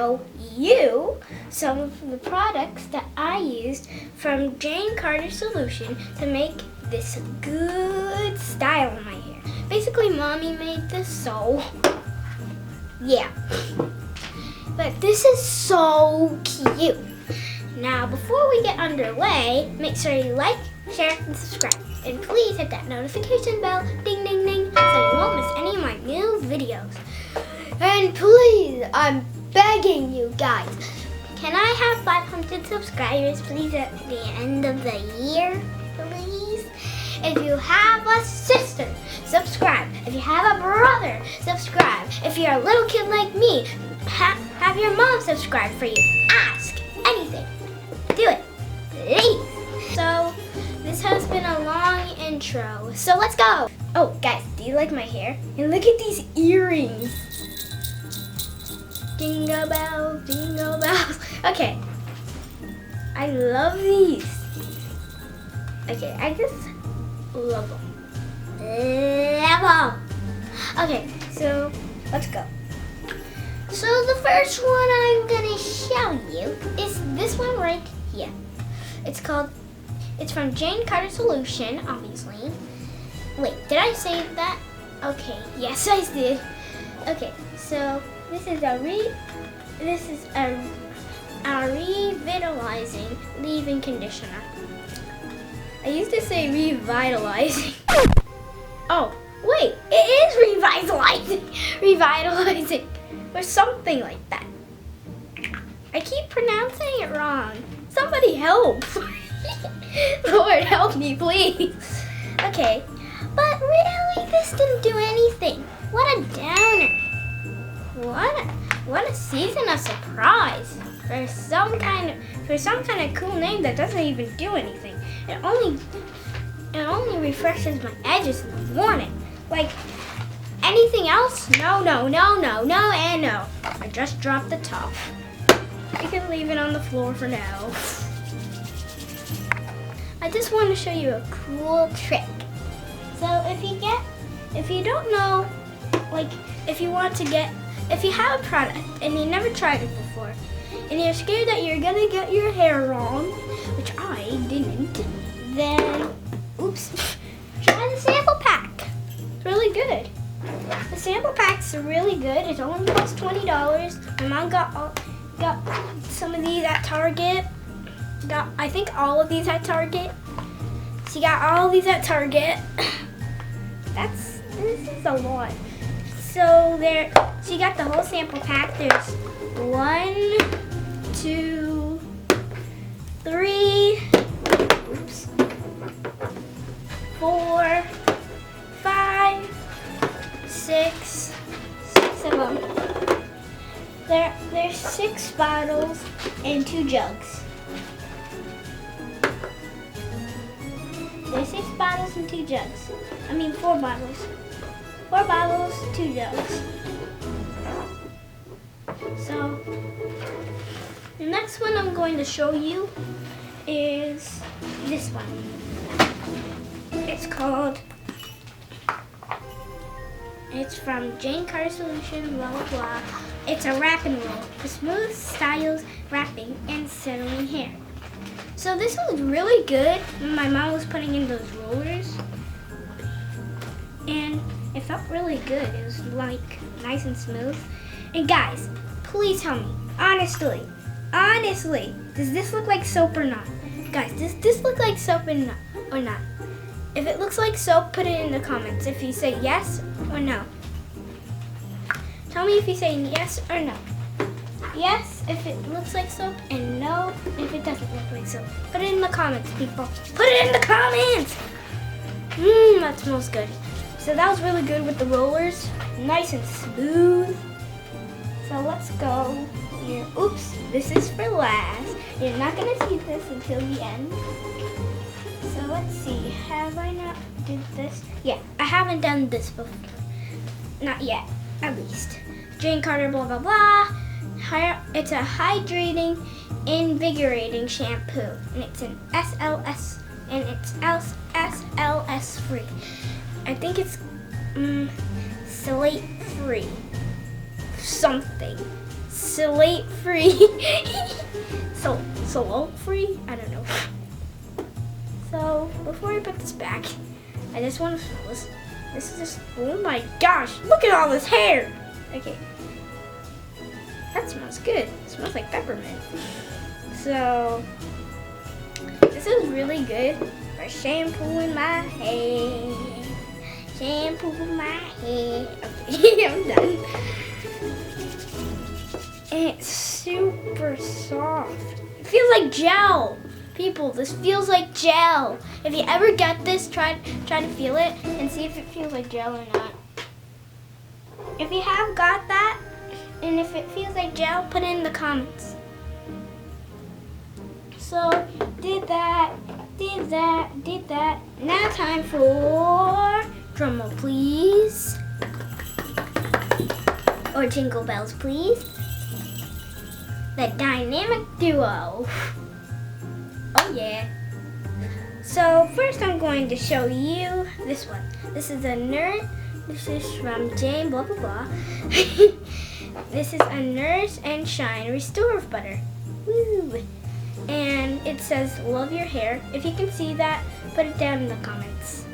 show you some of the products that I used from Jane Carter Solution to make this good style in my hair. Basically, Mommy made this, so yeah. But this is so cute. Now, before we get underway, make sure you like, share, and subscribe. And please hit that notification bell, ding, ding, ding, so you won't miss any of my new videos. And please, I'm begging you guys, can I have 500 subscribers, please, at the end of the year, please? If you have a sister, subscribe. If you have a brother, subscribe. If you're a little kid like me, have your mom subscribe for you. Ask anything. Do it, please. So, this has been a long intro, so let's go. Oh, guys, do you like my hair? And look at these earrings. Jingle bells, jingle bells. Okay, I love these. Okay, I just love them. Love them. Okay, so let's go. So the first one I'm gonna show you is this one right here. It's from Jane Carter Solution, obviously. Wait, did I say that? Okay, yes I did. Okay, so this is a revitalizing leave-in conditioner. I used to say revitalizing. Oh, wait, it is revitalizing, or something like that. I keep pronouncing it wrong. Somebody help. Lord, help me, please. Okay, but really, this didn't do anything. What a downer. What a season of surprise for some kind of cool name that doesn't even do anything. It only refreshes my edges in the morning. Like anything else? No, and no. I just dropped the top. You can leave it on the floor for now. I just want to show you a cool trick. So if you don't know, like if you have a product and you never tried it before, and you're scared that you're gonna get your hair wrong, which I didn't, then oops, try the sample pack. It's really good. The sample pack's really good. It only costs $20. My mom got some of these at Target. I think all of these at Target. She got all of these at Target. This is a lot. So she got the whole sample pack. There's 1, 2, 3, 4, 5, 6 of them. There's 6 bottles and 2 jugs. There's 6 bottles and 2 jugs. I mean 4 bottles. 4 bottles, 2 jugs. So, the next one I'm going to show you is this one. It's from Jane Carter Solution, blah, blah, blah. It's a wrap and roll for smooth styles, wrapping, and settling hair. So this was really good when my mom was putting in those rollers. And it felt really good. It was like nice and smooth. And guys, please tell me, honestly, does this look like soap or not? Guys, does this look like soap or not? If it looks like soap, put it in the comments. If you say yes or no. Tell me if you say yes or no. Yes if it looks like soap, and no if it doesn't look like soap. Put it in the comments, people. Put it in the comments! That smells good. So that was really good with the rollers. Nice and smooth. So let's go here. Oops, this is for last. You're not going to see this until the end. So let's see. Have I not did this? Yeah, I haven't done this before. Not yet, at least. Jane Carter, blah, blah, blah. It's a hydrating, invigorating shampoo. And it's an SLS. And it's SLS free. I think it's slate free. Something. slate free. Salt free? I don't know. So before I put this back, I just want to smell this. This is just, oh my gosh, look at all this hair. Okay. That smells good. It smells like peppermint. So this is really good for shampooing my hair. Shampoo my hair. Okay, I'm done. And it's super soft. It feels like gel. People, this feels like gel. If you ever get this, try to feel it and see if it feels like gel or not. If you have got that, and if it feels like gel, put it in the comments. So, did that. Now time for drum roll, please. Or jingle bells, please. The dynamic duo. Oh yeah. So first I'm going to show you this one. This is a nerd. This is from Jane blah blah blah. This is a Nurse and Shine Restore Butter. Woo! And it says love your hair. If you can see that, put it down in the comments.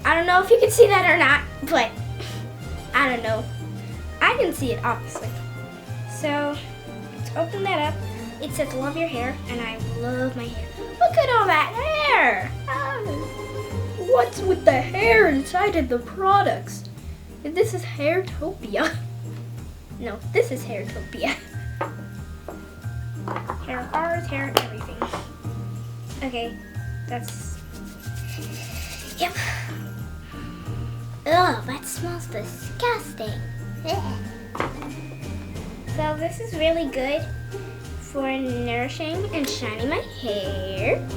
I don't know if you can see that or not, but I don't know. I can see it obviously. So let's open that up. It says love your hair, and I love my hair. Look at all that hair! What's with the hair inside of the products? This is Hairtopia. No, this is Hairtopia. Hair bars, hair, everything. Okay, that's... Yep. Ugh, that smells disgusting. So this is really good for nourishing and shining my hair,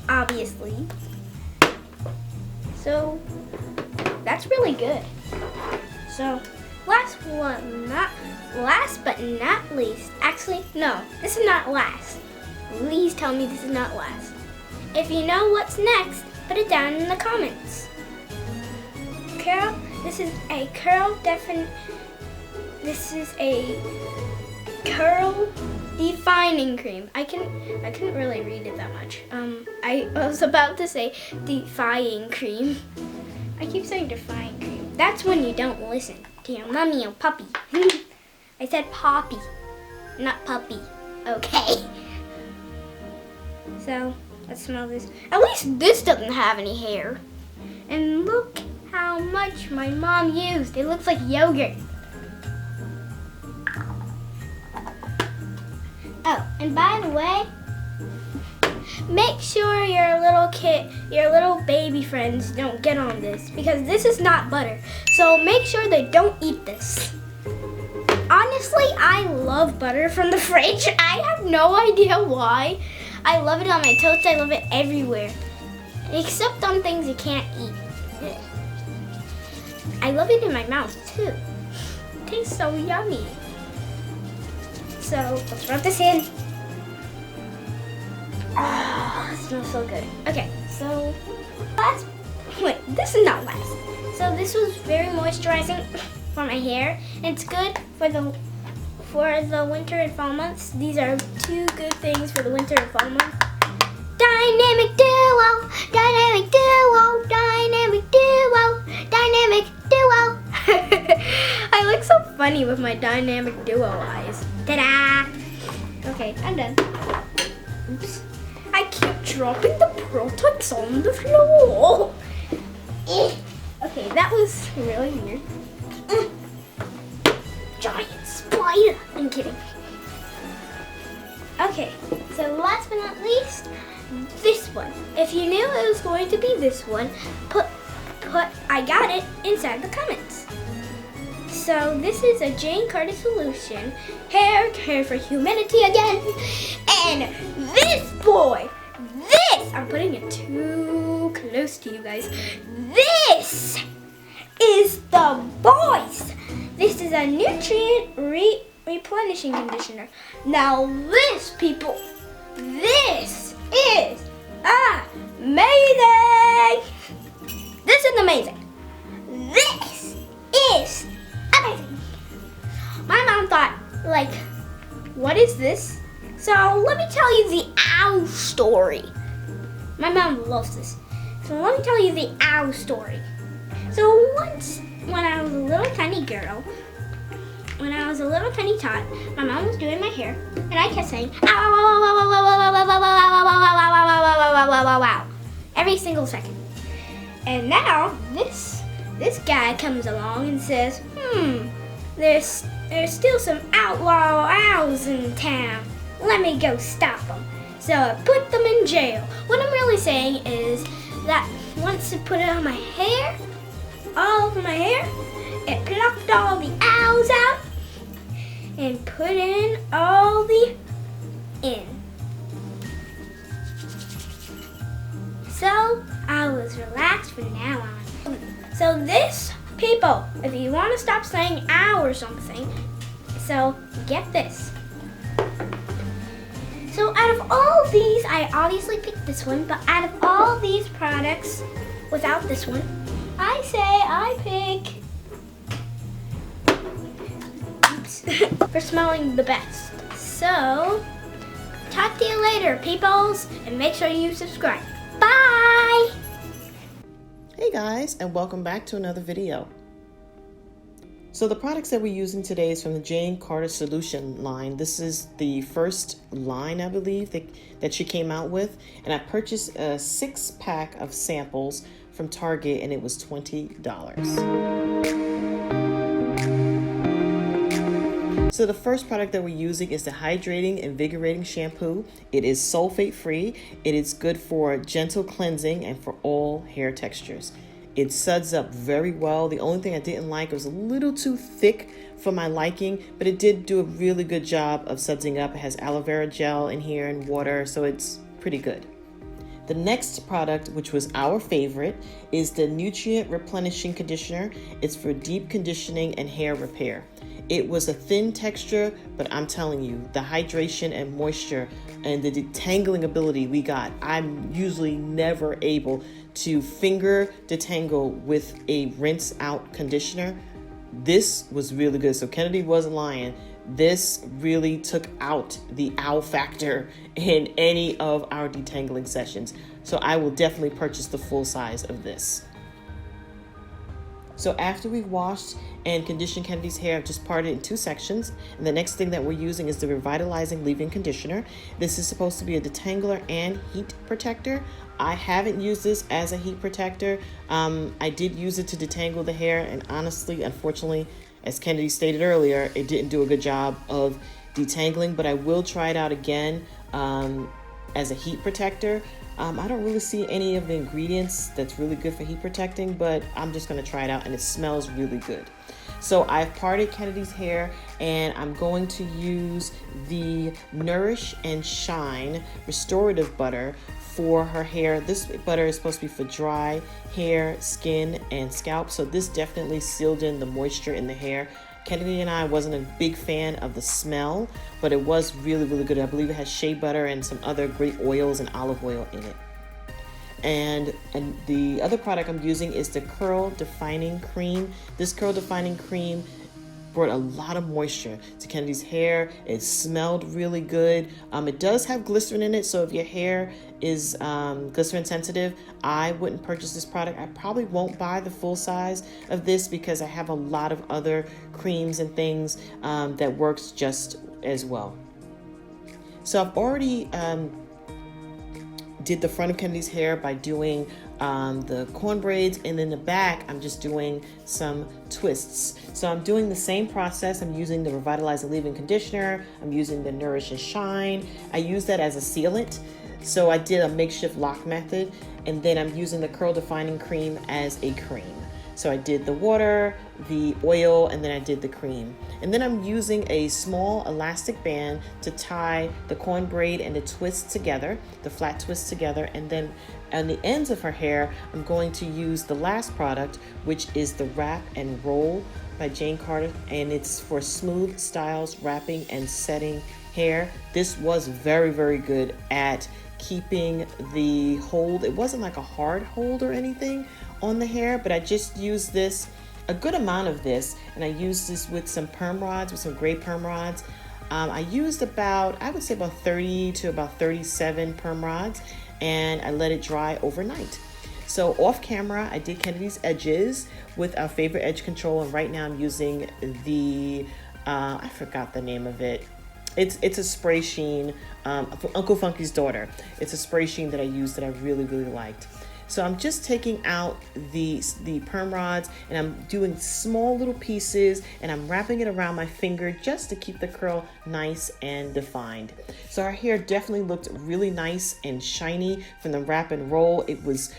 obviously. So that's really good. So last but not least, actually no, this is not last. Please tell me this is not last. If you know what's next, put it down in the comments. Curl, this is a curl defining cream. I couldn't really read it that much. I was about to say defying cream. I keep saying defying cream. That's when you don't listen to your mommy or puppy. I said poppy, not puppy. Okay. So let's smell this. At least this doesn't have any hair. And look how much my mom used. It looks like yogurt. Oh, and by the way, make sure your little baby friends don't get on this because this is not butter. So make sure they don't eat this. Honestly, I love butter from the fridge. I have no idea why. I love it on my toast. I love it everywhere. Except on things you can't eat. I love it in my mouth too. It tastes so yummy. So let's rub this in. Oh, it smells so good. Okay, so this is not last. So this was very moisturizing for my hair. It's good for the winter and fall months. These are two good things for the winter and fall months. Dynamic duo, dynamic duo, dynamic duo, dynamic duo. I look so funny with my dynamic duo eyes. Ta-da! Okay, I'm done. Oops. I keep dropping the products on the floor. Okay, that was really weird. Giant spider. I'm kidding. Okay, so last but not least, this one. If you knew it was going to be this one, put I got it inside the comments. So this is a Jane Carter solution, hair care for humanity again. And this boy, I'm putting it too close to you guys. This is the voice. This is a nutrient replenishing conditioner. Now this, people, this is amazing. This is amazing. This is amazing. My mom thought, like, So let me tell you the owl story. My mom loves this. So let me tell you the owl story. So once when I was a little tiny girl, when I was a little tiny tot, my mom was doing my hair, and I kept saying, ow, ow, ow, ow, ow, ow, ow, ow, ow, ow, ow, ow, ow, ow, every single second. And now this guy comes along and says, there's still some outlaw owls in town. Let me go stop them. So I put them in jail. What I'm really saying is that once I put it on my hair, all over my hair, it plucked all the owls out and put in all the in. So I was relaxed from now on. So this, people, if you want to stop saying ow or something, so get this. So out of all these, I obviously picked this one, but out of all these products, without this one, I say I pick for smelling the best. So, talk to you later, peoples, and make sure you subscribe. Bye! Hey guys, and welcome back to another video. So the products that we're using today is from the Jane Carter Solution line. This is the first line, I believe, that she came out with. And I purchased a 6-pack of samples from Target, and it was $20. So the first product that we're using is the Hydrating Invigorating Shampoo. It is sulfate free. It is good for gentle cleansing and for all hair textures. It suds up very well. The only thing I didn't like, it was a little too thick for my liking, but it did do a really good job of sudsing up. It has aloe vera gel in here and water, so it's pretty good. The next product, which was our favorite, is the Nutrient Replenishing Conditioner. It's for deep conditioning and hair repair. It was a thin texture, but I'm telling you, the hydration and moisture and the detangling ability we got, I'm usually never able to finger detangle with a rinse out conditioner. This was really good. So Kennedi wasn't lying. This really took out the owl factor in any of our detangling sessions. So I will definitely purchase the full size of this. So after we washed and conditioned Kennedi's hair, I've just parted it in 2 sections. And the next thing that we're using is the Revitalizing Leave-In Conditioner. This is supposed to be a detangler and heat protector. I haven't used this as a heat protector. I did use it to detangle the hair, and honestly, unfortunately, as Kennedi stated earlier, it didn't do a good job of detangling, but I will try it out again as a heat protector. I don't really see any of the ingredients that's really good for heat protecting, but I'm just going to try it out, and it smells really good. So I've parted Kennedi's hair, and I'm going to use the Nourish and Shine Restorative Butter for her hair. This butter is supposed to be for dry hair, skin, and scalp, so this definitely sealed in the moisture in the hair. Kennedi and I wasn't a big fan of the smell, but it was really, really good. I believe it has shea butter and some other great oils and olive oil in it. And the other product I'm using is the Curl Defining Cream. This Curl Defining Cream brought a lot of moisture to Kennedi's hair. It smelled really good. It does have glycerin in it, so if your hair is glycerin sensitive, I wouldn't purchase this product. I probably won't buy the full size of this because I have a lot of other creams and things that works just as well. So I've already did the front of Kennedi's hair by doing the corn braids, and then the back I'm just doing some twists. So I'm doing the same process. I'm using the Revitalize and Leave-In Conditioner. I'm using the Nourish and Shine. I use that as a sealant. So I did a makeshift lock method, and then I'm using the Curl Defining Cream as a cream. So I did the water, the oil, and then I did the cream. And then I'm using a small elastic band to tie the corn braid and the twist together, the flat twist together. And then on the ends of her hair, I'm going to use the last product, which is the Wrap and Roll by Jane Carter. And it's for smooth styles, wrapping and setting hair. This was very, very good at keeping the hold. It wasn't like a hard hold or anything on the hair, but I just used this, a good amount of this, and I used this with some perm rods, with some gray perm rods. I used about, I would say about 30 to about 37 perm rods, and I let it dry overnight. So off camera, I did Kennedy's edges with our favorite edge control, and right now I'm using the, I forgot the name of it. It's a spray sheen from Uncle Funky's daughter. It's a spray sheen that I used that I really, really liked. So I'm just taking out the perm rods, and I'm doing small little pieces, and I'm wrapping it around my finger just to keep the curl nice and defined. So our hair definitely looked really nice and shiny from the wrap and roll. It was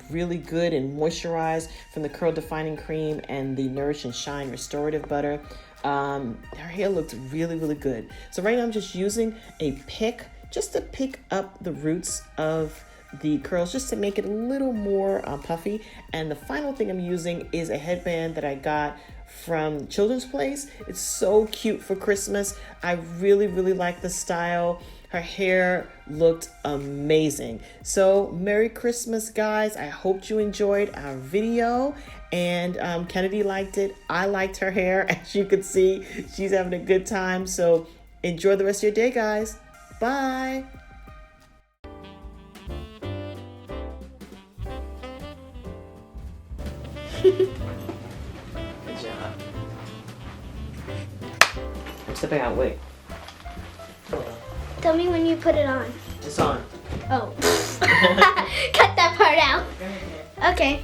really good and moisturized from the curl defining cream and the Nourish and Shine restorative butter. Her hair looked really, really good. So right now I'm just using a pick just to pick up the roots of the curls, just to make it a little more puffy. And the final thing I'm using is a headband that I got from Children's Place. It's so cute for Christmas. I really, really like the style. Her hair looked amazing. So Merry Christmas, guys. I hope you enjoyed our video. And Kennedy liked it. I liked her hair. As you can see, she's having a good time. So enjoy the rest of your day, guys. Bye. Good job. I'm stepping out. Wait. Tell me when you put it on. It's on. Oh. Cut that part out. Okay.